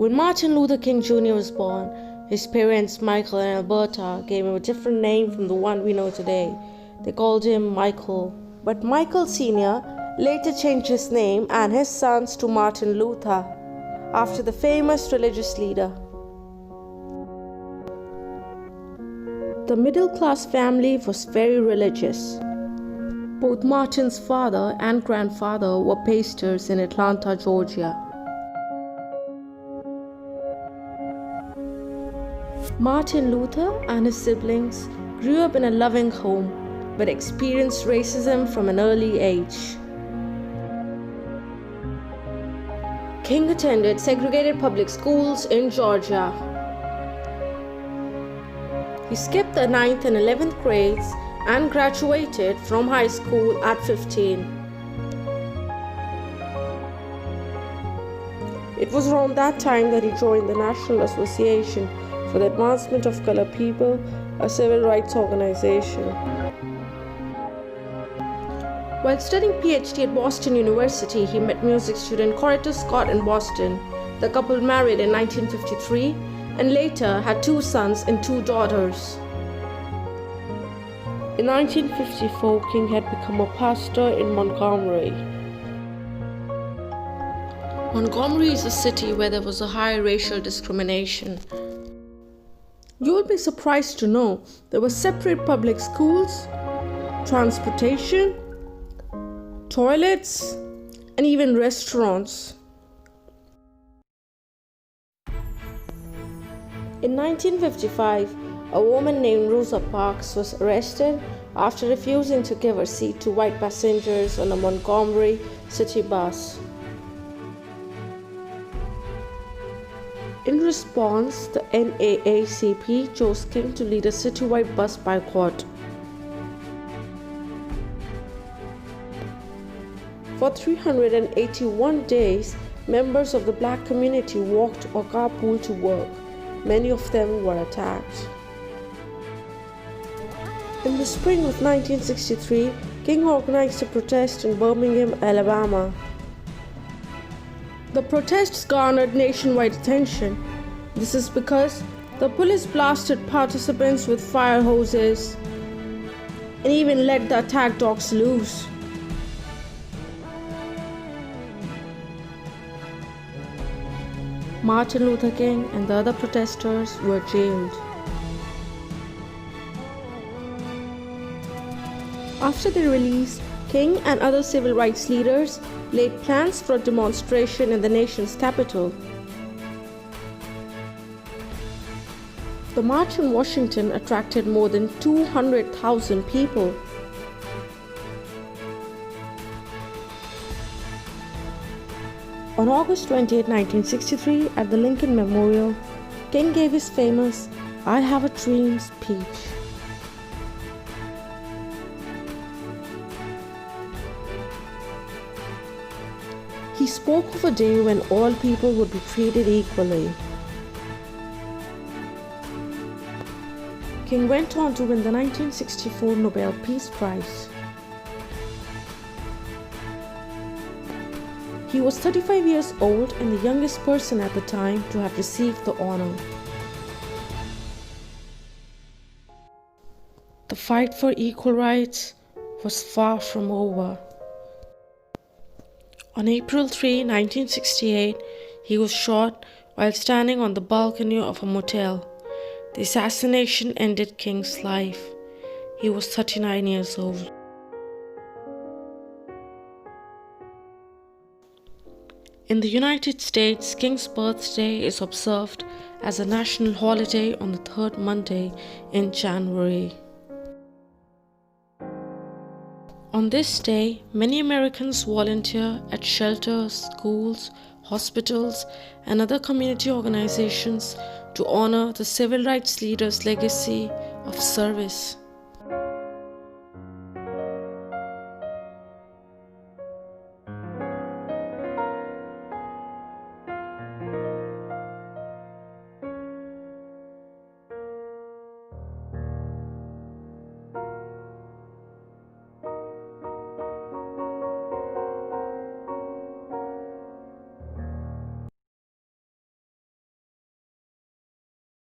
When Martin Luther King Jr. was born, his parents, Michael and Alberta, gave him a different name from the one we know today. They called him Michael. But Michael Sr. later changed his name and his sons to Martin Luther, after the famous religious leader. The middle-class family was very religious. Both Martin's father and grandfather were pastors in Atlanta, Georgia. Martin Luther and his siblings grew up in a loving home, but experienced racism from an early age. King attended segregated public schools in Georgia. He skipped the 9th and 11th grades and graduated from high school at 15. It was around that time that he joined the National Association for the Advancement of Colored People, a civil rights organization. While studying Ph.D. at Boston University, he met music student Coretta Scott in Boston. The couple married in 1953 and later had 2 sons and 2 daughters. In 1954, King had become a pastor in Montgomery. Montgomery is a city where there was a high racial discrimination. You will be surprised to know there were separate public schools, transportation, toilets, and even restaurants. In 1955, a woman named Rosa Parks was arrested after refusing to give her seat to white passengers on a Montgomery city bus. In response, the NAACP chose King to lead a citywide bus boycott. For 381 days, members of the black community walked or carpooled to work. Many of them were attacked. In the spring of 1963, King organized a protest in Birmingham, Alabama. The protests garnered nationwide attention. This is because the police blasted participants with fire hoses and even let the attack dogs loose. Martin Luther King and the other protesters were jailed. After their release, King and other civil rights leaders laid plans for a demonstration in the nation's capital. The march in Washington attracted more than 200,000 people. On August 28, 1963, at the Lincoln Memorial, King gave his famous "I Have a Dream" speech. He spoke of a day when all people would be treated equally. King went on to win the 1964 Nobel Peace Prize. He was 35 years old and the youngest person at the time to have received the honor. The fight for equal rights was far from over. On April 3, 1968, he was shot while standing on the balcony of a motel. The assassination ended King's life. He was 39 years old. In the United States, King's birthday is observed as a national holiday on the 3rd Monday in January. On this day, many Americans volunteer at shelters, schools, hospitals, and other community organizations to honor the civil rights leaders' legacy of service.